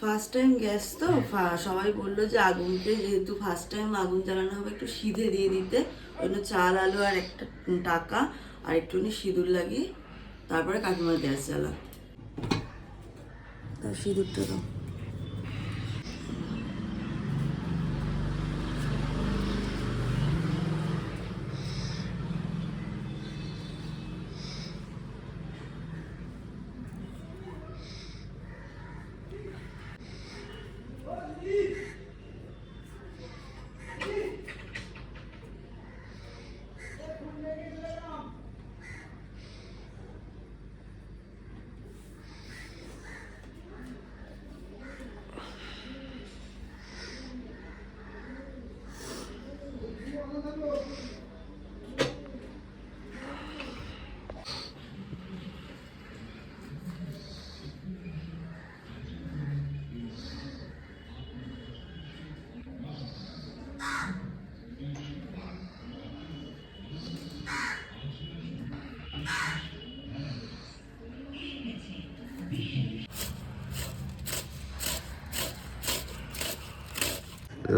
First time gas তো সবাই বললো যে আগুনতে যেহেতু ফার্স্ট টাইম আগুন জ্বালানো হবে একটু সিধে দিয়ে দিতে, ওই জন্য চাল আলু আর একটা টাকা আর একটুখানি সিঁদুর লাগিয়ে তারপরে কাকিমার গ্যাস জ্বালা। তার সিঁদুরটা দাও।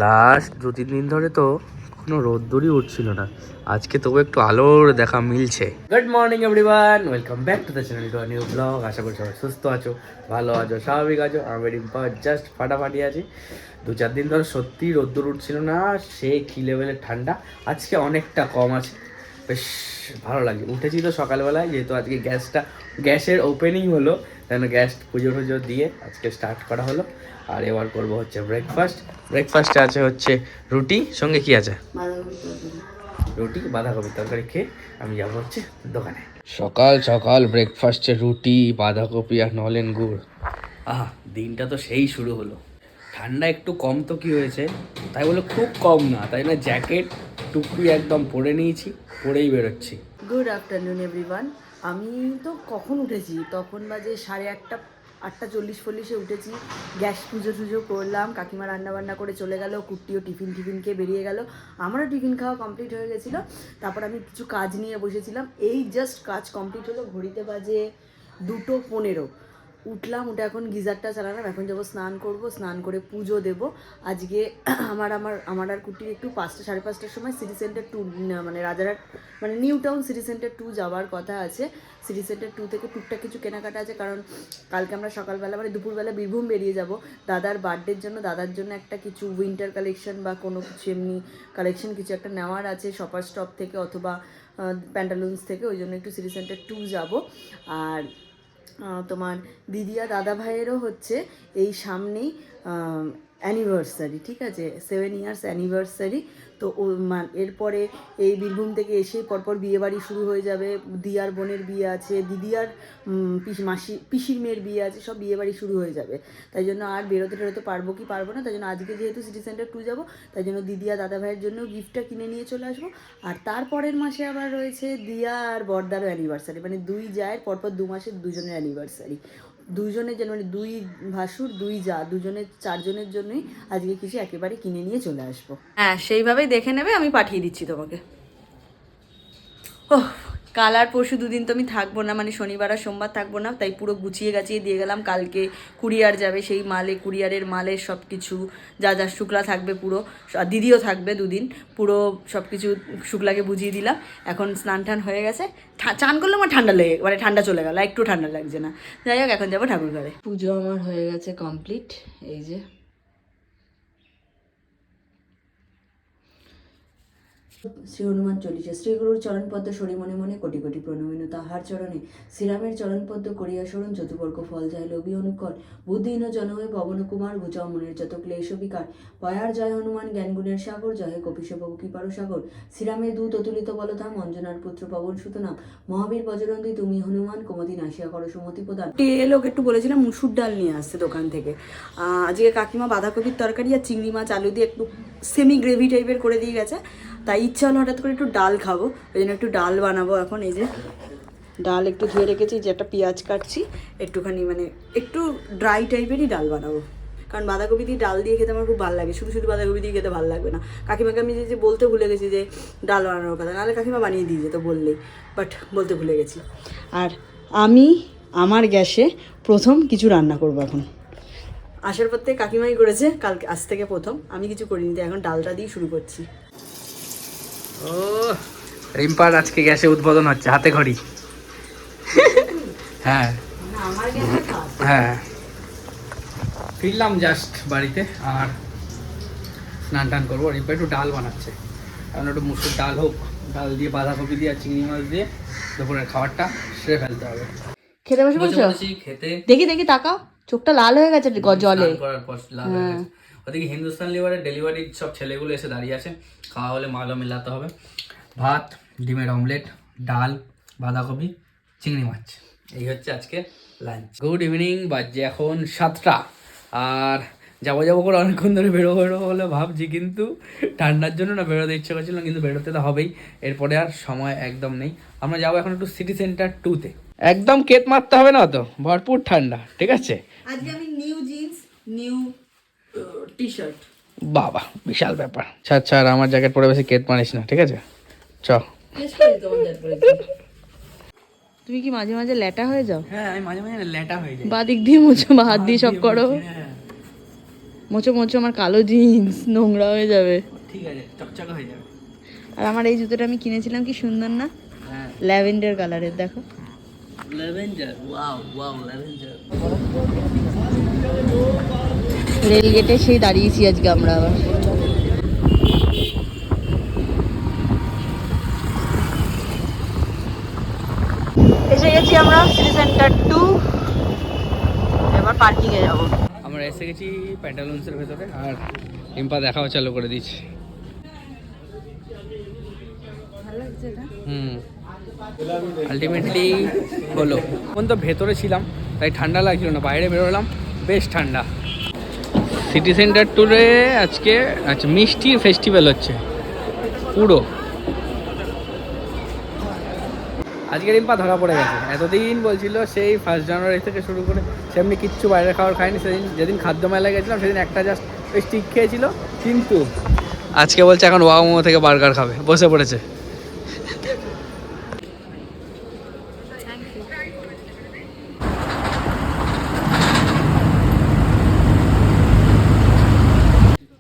লাস্ট 2-3 দিন ধরে তো কোনো রোদ্দুরই উঠছিল না, আজকে তবু একটু আলোর দেখা মিলছে। Good morning everyone, welcome back to the channel to a new blog. আশা করি সবাই সুস্থ আছো, ভালো আছো, স্বাভাবিক আছো। আমি জাস্ট ফাটাফাটি আছি। 2-4 দিন ধরে সত্যি রোদ্দুর উঠছিল না, সে কি লেভেলের ঠান্ডা। আজকে অনেকটা কম আছে, বেশ ভালো লাগছে। উঠেছি তো সকালবেলায়, যেহেতু আজকে গ্যাসের ওপেনিং হলো, যেন গ্যাস পুজো টুজো দিয়ে আজকে স্টার্ট করা হলো। আর এবার করবো হচ্ছে ব্রেকফাস্টে আছে হচ্ছে রুটি, সঙ্গে কি আছে, রুটি বাঁধাকপির তরকারি খেয়ে আমি যাবো হচ্ছে দোকানে। সকাল সকাল ব্রেকফাস্টে রুটি, বাঁধাকপি আর নলেন গুড়। দিনটা তো সেই শুরু হলো। ঠান্ডা একটু কম তো কি হয়েছে, তাই বলে খুব কম না, তাই না জ্যাকেট টুপি একদম পরে নিয়েছি, পরেই বেরোচ্ছি। Good afternoon everyone. আমি তো কখন উঠেছি, তখন বাজে 8:30, 8:40 উঠেছি। গ্যাস পুজো টুজো করলাম, কাকিমা রান্নাবান্না করে চলে গেল, কুট্টিও টিফিন খেয়ে বেরিয়ে গেল, আমারও টিফিন খাওয়া কমপ্লিট হয়ে গেছিলো। তারপর আমি কিছু কাজ নিয়ে বসেছিলাম, এই জাস্ট কাজ কমপ্লিট হলো, ঘড়িতে বাজে 2:15। উঠলাম, উঠে এখন গিজারটা চালালাম, এখন যাবো স্নান করব, স্নান করে পুজো দেব। আজকে আমার আর কুটির একটু 5টা 5:30টার সময় সিটি সেন্টার 2, মানে রাজারহাট মানে নিউ টাউন সিটি সেন্টার 2 যাওয়ার কথা আছে। সিটি সেন্টার 2 থেকে টুকটাক কিছু কেনাকাটা আছে, কারণ কালকে আমরা সকালবেলা মানে দুপুরবেলা বীরভূম বেরিয়ে যাব দাদার বার্থডের জন্য। দাদার জন্য একটা কিছু উইন্টার কালেকশন বা কোনো কিছু এমনি কালেকশন কিছু একটা নেওয়ার আছে শপার স্টপ থেকে অথবা প্যান্টালুন্স থেকে, ওই জন্য একটু সিটি সেন্টার 2 যাব। আর তোমার দিদি আর দাদা ভাইয়েরও হচ্ছে এই সামনেই অ্যানিভার্সারি, ঠিক আছে, 7 ইয়ার্স অ্যানিভার্সারি। তো এরপরে এই বীরভূম থেকে এসেই পরপর বিয়েবাড়ি শুরু হয়ে যাবে। দিয়ার বোনের বিয়ে আছে, দিদি আর পিসির মেয়ের বিয়ে আছে, সব বিয়েবাড়ি শুরু হয়ে যাবে। তাই জন্য আর বেরোতে পারবো কি পারবো না, তাই জন্য আজকে যেহেতু সিটি সেন্টার 2 যাবো, তাই জন্য দিদি আর দাদা ভাইয়ের জন্য গিফটটা কিনে নিয়ে চলে আসবো। আর তারপরের মাসে আবার রয়েছে দিয়া আর বড়দারও অ্যানিভার্সারি, মানে 2 জায়ের পরপর 2 মাসের দুজনের অ্যানিভার্সারি। দুজনের জন্য মানে 2 ভাসুর 2 যা, দুজনের 4 জনের জন্যই আজকে কিছু একেবারে কিনে নিয়ে চলে আসবো। হ্যাঁ, সেইভাবেই দেখে নেবে, আমি পাঠিয়ে দিচ্ছি তোমাকে। ওহ, কাল আর পরশু 2 দিন তো আমি থাকবো না, মানে শনিবার আর সোমবার থাকবো না, তাই পুরো গুছিয়ে গাছিয়ে দিয়ে গেলাম। কালকে কুরিয়ার যাবে, সেই কুরিয়ারের মালের সব কিছু যা যা শুক্লা থাকবে পুরো, দিদিও থাকবে 2 দিন, পুরো সব কিছু শুক্লাকে বুঝিয়ে দিলাম। এখন স্নান টান হয়ে গেছে, চান করলে আমার ঠান্ডা লেগে মানে ঠান্ডা চলে গেল, একটু ঠান্ডা লাগছে না। যাই হোক, এখন যাবো ঠাকুর ঘরে। পুজো আমার হয়ে গেছে কমপ্লিট, এই যে শ্রী হনুমান চল্লিশা। শ্রীগুরুর চরণপদ্ম সরি মনে মনে কোটি কোটি প্রণমিন তাহার চরণে। শ্রীরামের চরণপদ্ম করিয়া স্মরণ, চতুবর্গ ফল যায় লোভী অনুকর। বুদ্ধিহীন জন হয়ে পবন কুমার, ঘুচাও মনের যত ক্লেশ বিকার। পয়ার জয় হনুমান জ্ঞান গুণের সাগর, জয় কপিশ বহু কৃপার সাগর। শ্রীরামের দূত অতুলিত বলধাম, অঞ্জনার পুত্র পবন সুত নাম। মহাবীর বজরঙ্গী তুমি হনুমান, কুমতি নাসিয়া করো সুমতি প্রদান। লোক একটু বলেছিলাম মুসুর ডাল নিয়ে আসছে দোকান থেকে। আজকে কাকিমা বাঁধাকপির তরকারি আর চিংড়ি মাছ আলু দিয়ে একটু সেমি গ্রেভি টাইপের করে দিয়ে গেছে, তাই ইচ্ছা হলো হঠাৎ করে একটু ডাল খাবো, ওই জন্য একটু ডাল বানাবো। এখন এই যে ডাল একটু ধুয়ে রেখেছি, যে একটা পেঁয়াজ কাটছি, একটুখানি মানে একটু ড্রাই টাইপেরই ডাল বানাবো। কারণ বাঁধাকপি দিয়ে ডাল দিয়ে খেতে আমার খুব ভালো লাগে, শুধু শুধু বাঁধাকপি দিয়ে খেতে ভালো লাগবে না। কাকিমাকে আমি যে বলতে ভুলে গেছি যে ডাল বানানোর কথা, নাহলে কাকিমা বানিয়ে দিয়ে যেত বললেই, বাট বলতে ভুলে গেছি। আর আমি আমার গ্যাসে প্রথম কিছু রান্না করবো এখন। আসার পর থেকে কাকিমাই করেছে, কালকে আজ থেকে প্রথম, আমি কিছু করিনি, তো এখন ডালটা দিয়ে শুরু করছি। ও রিম্পার আজকে গ্যাসে উদ্বোধন হচ্ছে, হাতে ঘড়ি। হ্যাঁ হ্যাঁ, ফিরলাম জাস্ট বাড়িতে, আর স্নান টান করবো। রিম্পা একটু ডাল বানাচ্ছে, কারণ একটু মুসুর ডাল হোক, ডাল দিয়ে বাঁধাকপি দিয়ে আর চিংড়ি মাছ দিয়ে দুপুরের খাবারটা সেরে ফেলতে হবে। খেতে বসে পড়ছো? খেতে দেখি দেখি তাকাও, চোখটা লাল হয়ে গেছে জলে। করার পর লাল হয়ে গেছে। ওদিকে হিন্দুস্তান লিভারের ডেলিভারির সব ছেলেগুলো এসে দাঁড়িয়ে আছে, খাওয়া হলে মালও মেলাতে হবে। ভাত, ডিমের অমলেট, ডাল, বাঁধাকপি, চিংড়ি মাছ, এই হচ্ছে আজকে লাঞ্চ। গুড ইভিনিং, বাজে এখন 7টা। আর যাবো করে অনেকক্ষণ ধরে বেরোবো বলে ভাবছি, কিন্তু ঠান্ডার জন্য না বেরোতে ইচ্ছে করছিল, কিন্তু বেরোতে তো হবেই, এরপরে আর সময় একদম নেই। আমরা যাবো এখন একটু সিটি সেন্টার 2-তে, একদম কেত মারতে হবে না তো, ভরপুর ঠান্ডা, ঠিক আছে? আজকে আমি new jeans, new T shirt. বাবা বিশাল ব্যাপার। ছাড়, আমার জ্যাকেট পরে বেশি কেত মারিস না, ঠিক আছে? চ। তুমি কি মাঝে মাঝে ল্যাটা হয়ে যাও? হ্যাঁ, আমি মাঝে মাঝে ল্যাটা হয়ে যাই। বা দিক দিয়ে মোছো বা হাত দিয়ে সব করো। মোছো আমার কালো জিন্স নোংরা হয়ে যাবে। ঠিক আছে, চকচকে হয়ে যাবে। আর আমার এই জুতোটা আমি কিনেছিলাম, কি সুন্দর না, হ্যাঁ, ল্যাভেন্ডার কালারের, দেখো। Lavender, wow lavender. রেল গেটে সেই দাঁড়িয়েছি আজকে আমরা আবার। এসে গেছি আমরা সিটি সেন্টার 2, এবার পার্কিং এ যাব। আমরা এসে গেছি প্যান্টালুন্সের ভেতরে, আর রিম্পা দেখাও চালু করে দিচ্ছে। আলটিমেটলি হলো। এখন তো ভেতরে ছিলাম তাই ঠান্ডা লাগছিল না, বাইরে বেরোলাম বেশ ঠান্ডা। সিটি সেন্টার ট্যুরে আজকে মিষ্টির ফেস্টিভ্যাল হচ্ছে পুরো। আজকে রিম্পা ধরা পড়ে গেছে, এতদিন বলছিল সেই 1 জানুয়ারি থেকে শুরু করে সেমনি কিচ্ছু বাইরের খাবার খায়নি। যেদিন খাদ্য মেলায় গেছিলাম সেদিন একটা জাস্ট ওই স্টিক খেয়েছিল, কিন্তু আজকে বলছে এখন ওয়াও মোমো থেকে বার্গার খাবে, বসে পড়েছে।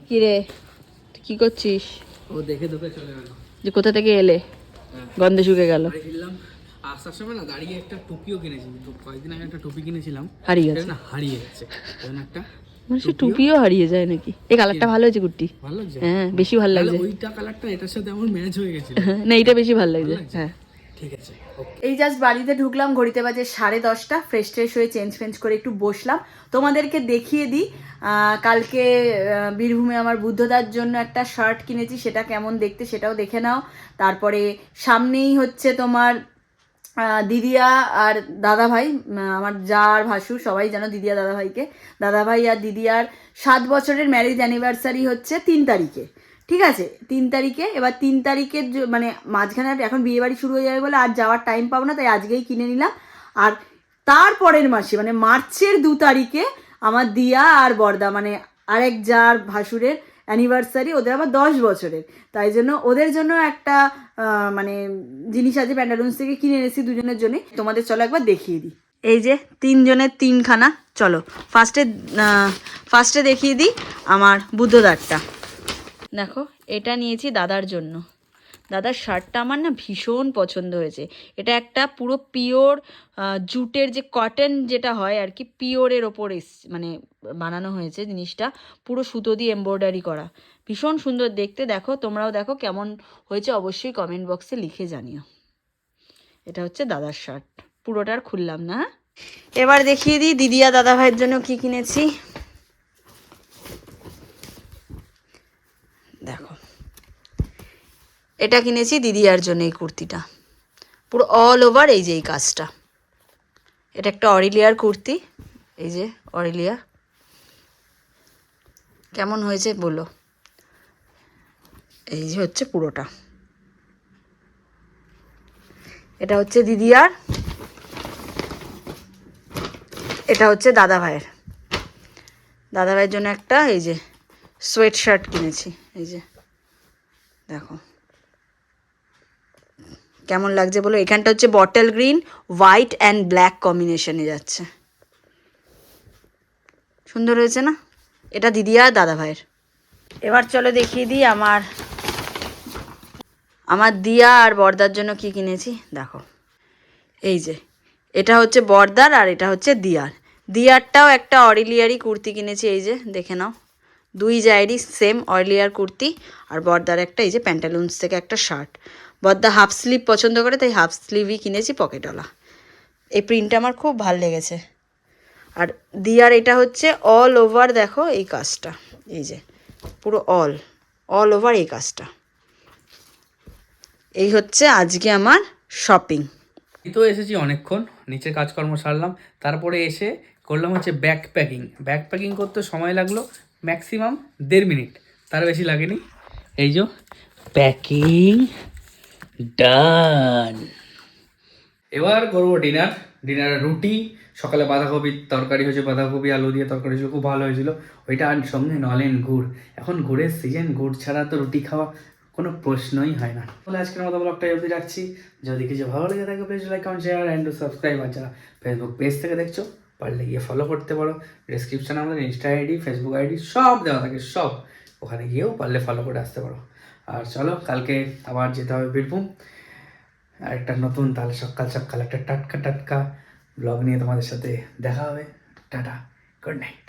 কি রে, কি করছিস? ও দেখে চলে গেল যে কোথা থেকে এলে, গন্ধে শুকে গেল। ফিরলাম, আসার সময় না দাঁড়িয়ে একটা টুপিও কিনেছি, তো কয়েকদিন আগে একটা টুপি কিনেছিলাম, হারিয়ে গেছে না হারিয়ে গেছে। একটা সে টুপিও হারিয়ে যায় নাকি? এই কালারটা ভালো হয়েছে কুর্তি, ভালো লাগছে। হ্যাঁ বেশি ভালো লাগছে। ওইটা কালারটা এটার সাথে আমার ম্যাচ হয়ে গেছিল। না এটা বেশি ভালো লাগছে। হ্যাঁ ঠিক আছে। এই জাস্ট বাড়িতে ঢুকলাম, ঘড়িতে বাজে 10:30, ফ্রেশ হয়ে চেঞ্জ করে একটু বসলাম। তোমাদেরকে দেখিয়ে দিই, কালকে বীরভূমে আমার বুদ্ধদার জন্য একটা শার্ট কিনেছি, সেটা কেমন দেখতে সেটাও দেখে নাও। তারপরে সামনেই হচ্ছে তোমার দিদিয়া আর দাদাভাই, আমার যা আর ভাসুর সবাই জানো দিদিয়া দাদাভাইকে। দাদাভাই আর দিদিয়ার 7 বছরের ম্যারেজ অ্যানিভার্সারি হচ্ছে 3 তারিখে, ঠিক আছে? 3 তারিখে, এবার 3 তারিখের মানে মাঝখানে এখন বিয়ে বাড়ি শুরু হয়ে যাবে বলে আর যাওয়ার টাইম পাবো না, তাই আজকেই কিনে নিলাম। আর তারপরের মাসে মানে মার্চের 2 তারিখে আমার দিয়া আর বর্দা মানে আরেক যার ভাসুরের অ্যানিভার্সারি, ওদের আবার 10 বছরের, তাই জন্য ওদের জন্য একটা মানে জিনিস আছে প্যান্টালুন্স থেকে কিনে এনেছি দুজনের জন্য। তোমাদের চলো একবার দেখিয়ে দিই। এই যে 3 জনের 3খানা, চলো ফার্স্টে দেখিয়ে দিই আমার বুদ্ধদারটা। দেখো এটা নিয়েছি দাদার জন্য, দাদার শার্টটা আমার না ভীষণ পছন্দ হয়েছে। এটা একটা পুরো পিওর জুটের যে কটন যেটা হয় আর কি, পিওরের ওপর মানে বানানো হয়েছে জিনিসটা, পুরো সুতো দিয়ে এমব্রয়ডারি করা, ভীষণ সুন্দর দেখতে। দেখো তোমরাও দেখো কেমন হয়েছে, অবশ্যই কমেন্ট বক্সে লিখে জানিও। এটা হচ্ছে দাদার শার্ট, পুরোটার খুললাম না। এবার দেখিয়ে দিই দিদিয়া দাদা ভাইয়ের জন্য কি কিনেছি। দেখো এটা কিনেছি দিদিয়ার জন্য, এই কুর্তিটা পুরো অল ওভার এই যে এই কাজটা। এটা একটা অরিলিয়ার কুর্তি, এই যে অরিলিয়া, কেমন হয়েছে বলো। এই যে হচ্ছে পুরোটা, এটা হচ্ছে দিদিয়ার, এটা হচ্ছে দাদা ভাইয়ের। দাদাভাইয়ের জন্য একটা এই যে সোয়েট শার্ট কিনেছি, এই যে দেখো কেমন লাগছে বলো। এখানটা হচ্ছে bottle green, white and black কম্বিনেশনে যাচ্ছে, সুন্দর হয়েছে না? এটা দিদি আর দাদা ভাইয়ের। এবার চলো দেখিয়ে দিই আমার দিয়া আর বর্দার জন্য কি কিনেছি দেখো। এই যে এটা হচ্ছে বর্দার আর এটা হচ্ছে দিয়ার। দিয়ারটাও একটা অরিলিয়ারই কুর্তি কিনেছি, এই যে দেখে নাও, দুই জায়গারই সেম অরিলিয়ার কুর্তি। আর বর্দার একটা এই যে প্যান্টালুন্স থেকে একটা শার্ট। বর্দা হাফ স্লিভ পছন্দ করে, তাই হাফ স্লিভই কিনেছি পকেটওয়ালা। এই প্রিন্টটা আমার খুব ভাল লেগেছে। আর দিয়ার এটা হচ্ছে অল ওভার, দেখো এই কাজটা, এই যে পুরো অল ওভার এই কাজটা। এই হচ্ছে আজকে আমার শপিং। এই তো এসেছি অনেকক্ষণ, নিচে কাজকর্ম সারলাম, তারপরে এসে করলাম হচ্ছে ব্যাকপ্যাকিং করতে সময় লাগলো ম্যাক্সিমাম 1.5 মিনিট, তার বেশি লাগেনি। এই যে প্যাকিং ডান। এবার করবো ডিনারে রুটি, সকালে বাঁধাকপির তরকারি হয়েছে, বাঁধাকপি আলু দিয়ে তরকারি হয়েছিল, খুব ভালো হয়েছিল ওইটা। আর সঙ্গে নলেন গুড়, এখন গুড়ের সিজন, গুড় ছাড়া তো রুটি খাওয়া কোনো প্রশ্নই হয় না। তাহলে আজকের মতো ব্লগটা অবধি রাখছি। যদি কিছু ভালো লেগে থাকে please like, comment, share and subscribe. আর যারা ফেসবুক পেজ থেকে দেখছো পারলে গিয়ে ফলো করতে পারো। ডিসক্রিপশানে আমাদের ইনস্টা আইডি, ফেসবুক আইডি সব দেওয়া থাকে, সব ওখানে গিয়েও পারলে ফলো করে আসতে পারো। আর চলো কালকে আবার যেতে হবে বীরভূম, আর একটা নতুন, তাহলে সকাল একটা টাটকা ব্লগ নিয়ে তোমাদের সাথে দেখা হবে। Tata, good night.